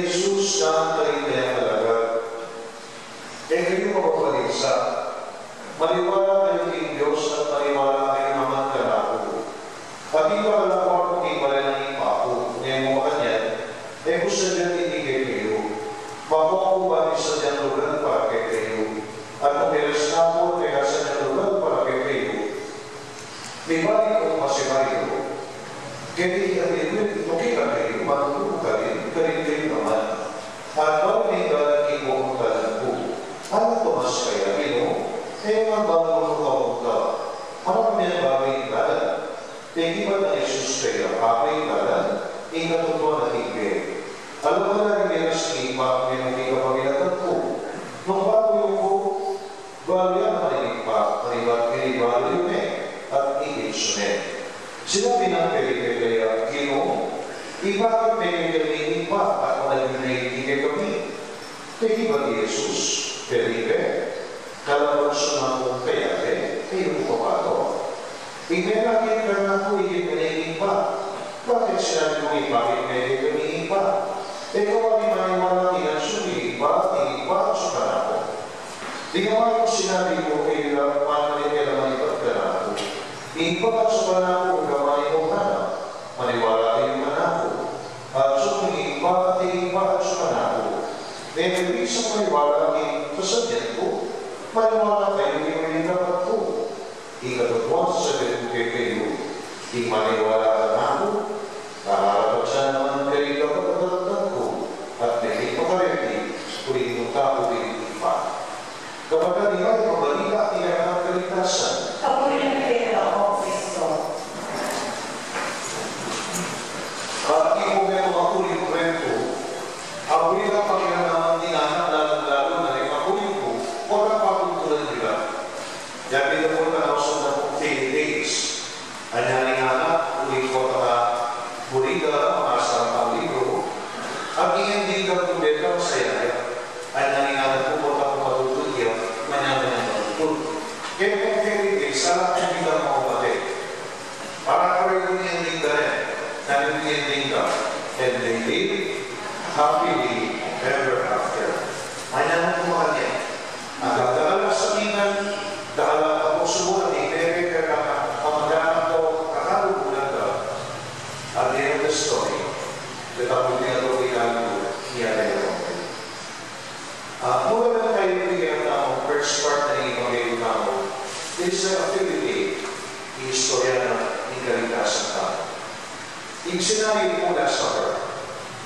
Jesus na tayo talaga. Kayo mapapalinsa. Maniwala kayo kay Diyos at maniwala kayo naman kanako. At di ba alam ko ako kay pala ng ipako, ngayon mo kanyan, gusto niya tinigay kayo. Makukuha ni sa niyang lugar para kay kayo. At umiras na po kaya sa niyang lugar para kay kayo. May bali ko masimayo. Kaya di ito kita kayo, matulog ka rin kayo naman. At bago may balagay mo ang talang po, ano Tomas kaya ino? Ang bago mo ka, marami ang bagay talan. Hindi ba na Jesus kaya bagay talan? Ikatutuwa na higay. Alam mo na rin meras ipa, may hindi ka pagilatan po. Nung bago yung po, balya na marinig pa, maribat yun at i-insunet. Sinabi ng Felipe kaya, Gino, bakit may naging pa at naging kami? Hindi ba ni Jesus, Felipe, kalabang siya ng kaya kayo po pa ito. Ibinagin ka na po naging pa. Bakit sinabi mo bakit may naging pa? Ikaw ang maniwala niya sumi, bakit pa sa kanako? Di naman yung sinabi ko kayo paano niya naman ipat kanako. Ipat sa kanako gamay mo kanako. Maniwala kayo manako. At sumi, bakit sa kanako? Dahil isang maniwala kayo kasadyan ko. Maniwala kayo yung dapat ko. Ikatutuwa sa sabihin ko kayo. Di maniwala ka na ako. Kaharap siya naman kayo dapat katatag ko. At hindi pa karepi, kung itong tao din pa. Kapag kanila, ipabalita, tinaka ng kaligtasan. Kapag nagpera ako, Kristo. At ipong makuling kwento, ang ulit ang Panginoon dinanak lalo na ipakuling ko, wala pakulturan nila. Yan pinapun na ako sa 10 days. Anyaring anak, ulit ko muli ka, makasarap ang libro. At hindi ka kumbet ka masaya. Anyaring anak ko, wala ko matutulya, manyaman ang matutul. Kaya kung 10 days, alam hindi ka makapatid. Para ka rin yung ending ka rin. Dahil yung ending ka. And they live happily ever after. Anyaman ko makanya. Ang gagawin sa tinan, dahil ako sumulat, ipere ka na pamagana ko, kakalubulan ka. At the end of the story, tatapos niya ito ilalito niya na yung okay. Mula na tayo bigyan ng first part na ibang tao, is a activity, istorya ng ikaligtasan tao. Yung sinabi po Last Supper,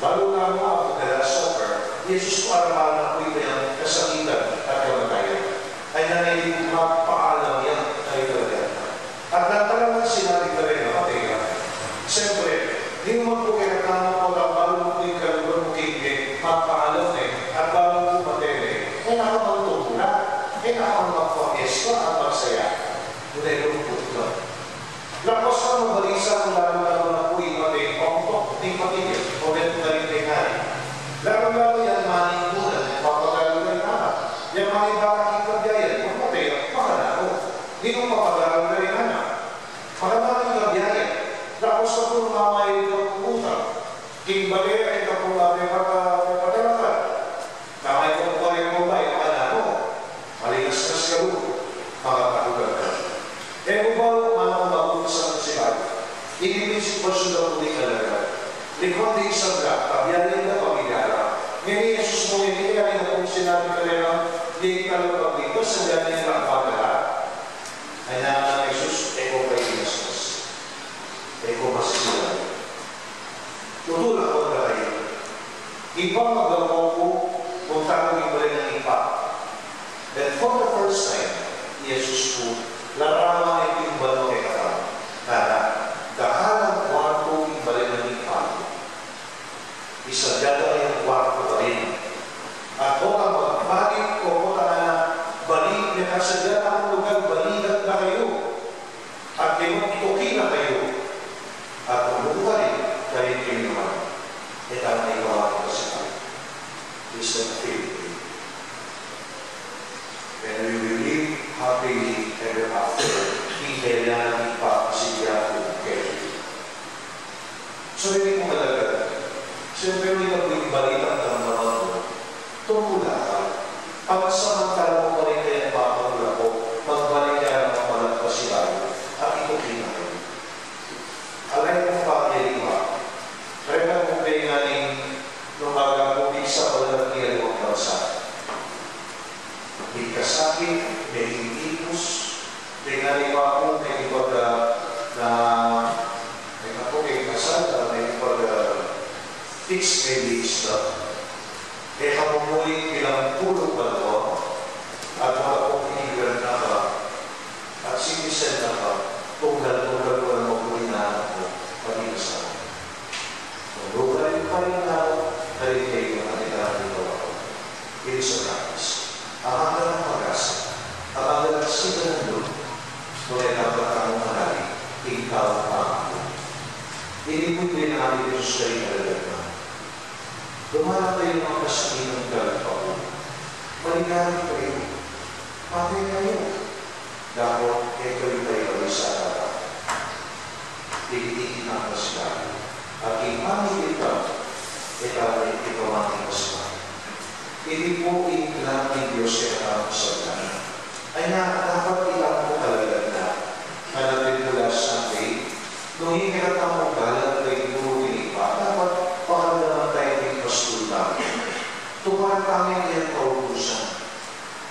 bago na ako na Last Supper, Jesus para malakwit na yung kasakitan at kamatayan. Ay nangyayari magpaalam yan ay talaga. At natalaman sinabi ka rin na patay. Siyempre, hindi mo po kinakama ko na bago mo po yung kalugan mo kigit, magpaalam at bago mo patay nakapagtutula, nakapagpag-esto at magsaya. Muna yung putlo. Lakos ka mabalisa kung lalo na po yung patay, pangtok, hindi patigil, o ganito na rin tingali. Lalo yan, maning muna, papagalo na yung anak. Yan maning bakit ikabyayan, kung patay, makanako. Hindi mo papagalo na rin anak. Makanako ikabyayan. Tapos na po mamay ng utang. Kingbali ay kapulari pagkakalakan. Kamay kong pari mo ba, makanako. Maligas-kas ka doon. Makakalugan ka. Kung ba, manang sa siya, hindi sitwasyon na po di talaga. Likod di isang kabyayan na pamigara. Ngayon, Jesus mo, hindi kaya na kung sinabi ka rin ang di kalabag dito, sa dyan lang pagkala. Ay na Jesus, eko kayo dinasmas. Eko masisilan. Tutulak ko na kayo. Ibang magawa ko, kung tanong iba rin ang ipa. Then for the first time, Jesus po, laraman ay yung balong kay katang. Kaya, dakalang kwarto iba rin ang ipa. Isadyada ay ang kwarto pa rin. At kung ang magbalik o kung na balik na kasadyada ang lugar, balikat na kayo. At tinutuki na kayo. At umuha rin kayo naman. Ito ang naiwawan ko sa kayo. This is the faith. When we believe sakit, may tipos, may nalipa po, may ibaga na may ako may kasal, may ibaga fixed marriage na. Eh kapumuling ilang pulong balwa at mga pumiligan na ka at sinisen na ka tunggal-tunggal ko na mabuhay na ako pag-inasal. Lugarin pa rin na dahil kayo ang kanilang ito. It is a practice. Ang hanggang ng pag-asa, ang hanggang ng sila ng Lord, ngunit ang pagkamong manali, ikaw ang ako. Inipod din ang ating Jesus kayo na lalagman. Lumarap tayo ng mga kasakin ng galit pa po. Maligarin kayo. Patay kayo. Dahil ito yung tayo kami sa araw. Titikin ang kasakin. At imamit ito, ito ay ikaw ang kasakin. Hindi po ilang ng Diyos kaya ang kasakin. Ay dapat ilang po talaga na hanapin mula sa faith. Nung hinirat ang magalang kay Guru Ilipa, dapat pakalaman tayo ng pasulta. Tumahan kami ng kautusan.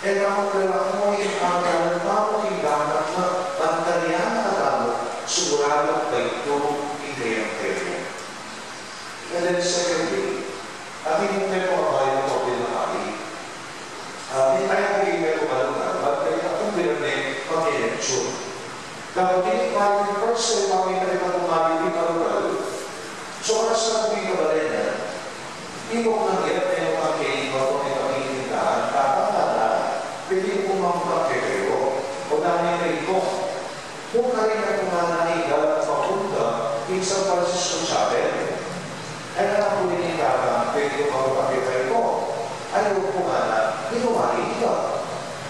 E nakapala mo yung angkalan mo higangat na bantarian na kamo sigurado kay Guru Ilipa. And then secondly, ating mong tayo kabayan mo pinakali. Hindi tayo magiging ko malungan, at kayo akong binarnin pag-eleksyon. Kapag tinipay yung first time kami na rin ang umabibig malungan, so oras na kong ikabalin na, ibok ng hirap na yung pag-kain mo kung may pag-iintahan, kapag pwede kong mamapagkay kayo, o namin na ibok. Kung ka rin na kumananigal at papunta, isang Francisco Chapel, ay nalang po din ikaka, pwede kong mamapagkay kayo, ayaw ko nga na, inuwari ka.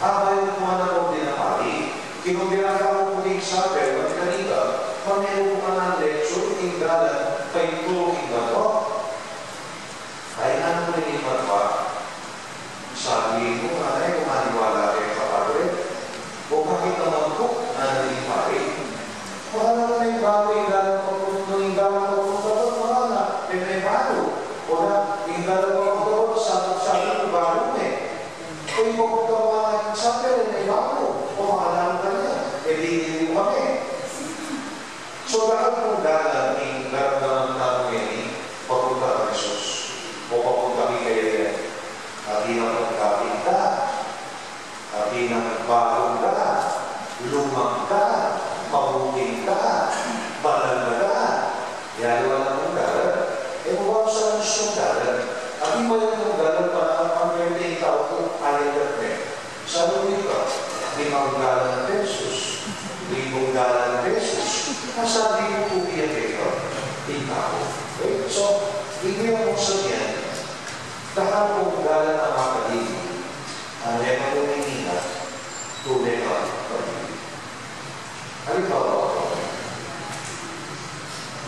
Ayaw ko nga na kong dinamari, kinumbiraka mo din sa Chapel, at kanina, pamero ko nga na leksyon, inggalan, kay tulong ingato. Ay nga mo rin imatwa, sabi mo, anay, kung maniwala kayo kapagre, o bakit naman po na nalipari? Wala naman na yung bago, inggalan ko kung inggalan ko kung kapag wala na, may bago. O na, inggalan ko kung kapag sabi ko bago eh. Kung yung mga sabi may bago, o makalang ka niya, e di mo kami. So, bakit kung galang, inggalan naman namin ini, papunta ka Jesus, o papunta kayo Abi na magkapit ka, abi na magbagong ka, lumang ka, mabuting ka, banal ka, yalo na ng dalan. E kung sa gusto ng dalan, abi mo yung dalan para ang pwede ikaw kung ayaw ka rin. Sa luwi ka, 5 galang pesos, 1,000 galang pesos, masabi mo tubiyan kayo, ikaw. Okay? So, hindi mo sabihin, dahil kung galang ang mga kaligid, ang lema ko ng ingat, tunay ka pag-ibig. Halimbawa ako.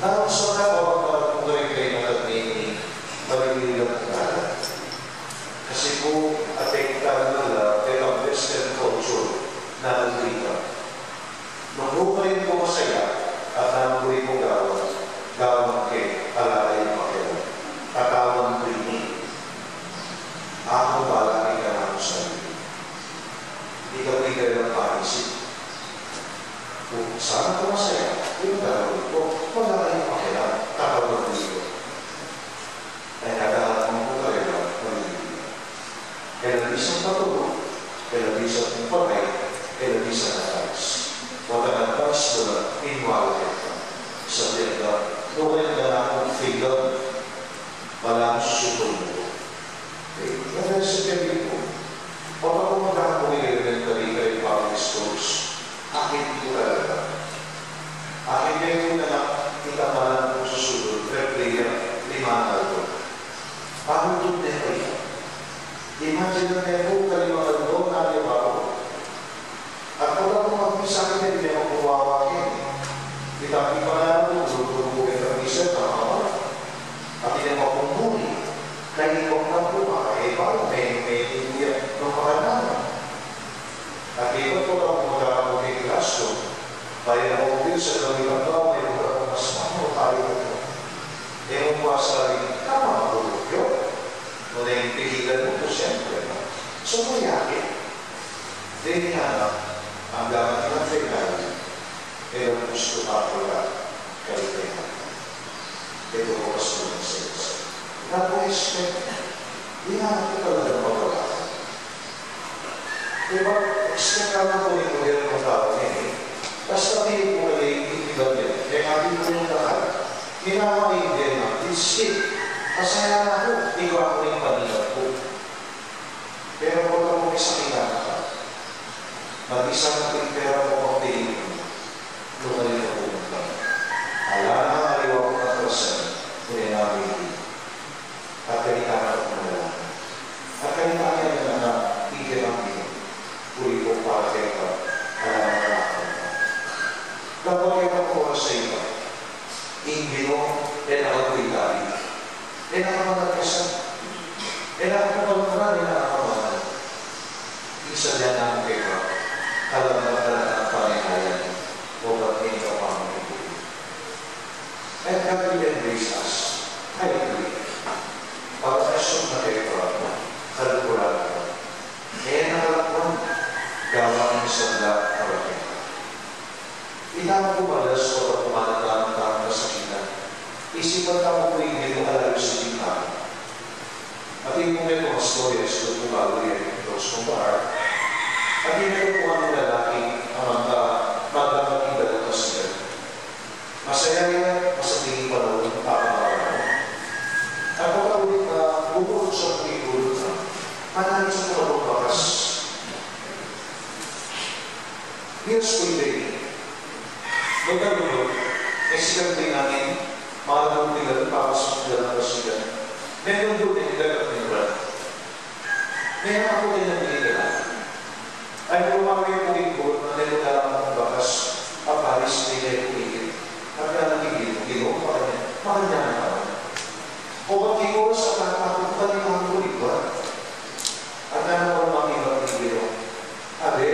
Naroon na ako kung gawin kayo ng nagmini, pag-ibig ang galang. Kasi kung apektan nila kay ang Western culture na nagdita, maghuparin ko masaya at namuhin ko gawang kay alay makilang, katawang krinig. Ako balaki ka na ako sa iyo. Hindi ka bigay ng panisip. Kung sana ko masaya, yung gagawin ko, wala kayong pakilang, kakawag dito. Ay nagalang mo ko talaga, pag-ibig. Kaya nabisang patulog, kaya nabisang mong pagay, kaya nabisang natalis. Wala ng panis mo na, inwala ka. Sabihin ka, nukay na akong figure, wala akong susunod mo. Kaya sa kaya ko, pag ako magkakapunin ng kari-kari public schools, akin ito talaga. Akin kayo na ikamalan ko sa sulod, pre-player, 5 na ito. Paano ito na kayo? Imagine na kayo, kalimangan doon, natin ako. At kung ako mag-isa akin, hindi ako kuwawakin. Itaki pa na ako, tulog-tulog ang isa, tama. At hindi ako pumuli. Kaya kung na po, makaiba, may inuya ng makanaman. At iba po ako magkakamuling classroom, kaya ako din sa gawin ng tao, may mga mas tayo ito. E kung masabi, tama matulog yun. Nung naipigilan mo ito, siyempre. So, mayakin. Then niya, ang dapat ng final, pero gusto pa ko lang kalimutan. Ito ko gusto ng sense. Napo-expect, di nga ito talaga mawala. Diba, expect ka na po yung mga ng tao niya. Basta hindi po kayo ibigay niya. Kaya ating po yung lahat. Ginawa yung din na, it's it. Masaya na ako, hindi ko ako yung panilag po. Pero kung ako may sakita ka, mag-isang pera mo ang pili mo, lumalit na po ng lang. Ala na ang aliwa ko na person, kunin namin din. At kanina ko na lang. At kanina niya na tigil ang din. Uli ko para kayo ka, alam na nakakal ka. Kapag kayo ko sa iba, ingin mo, nakatuloy tayo. Nakamagal ka siya. Nakamagal ka, nakamagal. Isa dyan ang kayo, alam na ang panginayan, o ba't hindi ka panginayan. And God will embrace us. Hallelujah. Pag-asyon na kayo, kalikulan ka. Nakalakwan, gawang sa lahat parating. Itama ko malas o pumanatang ang kasakitan. Isipan ka mo hindi mo alam sa kita. At yung mga mga stories na tumago yan, those from the heart, at yung mga po ang lalaki ang magkakakita ng kasiyan. Masaya yan, masatingin pa noon, papangalan mo. At pagkaulit na, bubulog sa pagkikulog na, manangin sa mga pagkakas. Here's what they magkagulo, sikat din namin, malamang nila, papasok nila ng kasiyan. Meron doon din nila ng brad. Meron ako din ang binigala. Ay lumawin po rin po na nilutala ng bakas, papalis nila yung uligid. At na nagigil, gino pa kanya, makanya na naman. O ba't siguro sa kakakot pa rin ang ulig ba? At na naman makita ng gino. Abe,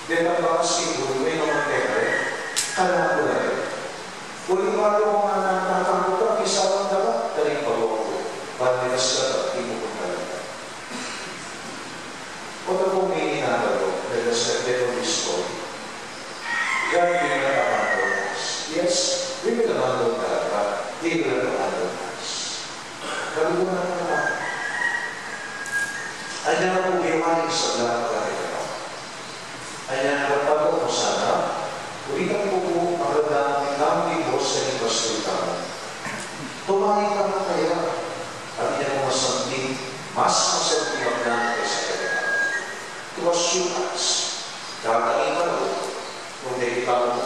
di ba bakas siguro, may naman teka eh. Kala ko na eh. Uling palo kung nakakakot ka, isa lang dapat, taling pag-o. Panilas ka at ibukong talaga. O na kung may inagalo, let us reflect on this story. God will not abandon us. Yes, we will abandon God, but He will not abandon us. Kalugunan na naman. Ay na po iwanin sa lahat ng kailangan. Ay na napagpago ko sana, ulitan ko po magandang namin ko sa ibas tultanan. Tumangin ka na kaya at yan ang masanting, mas masanting na kaysa kaya. To assure us, dahil ka rin kung hindi ka mo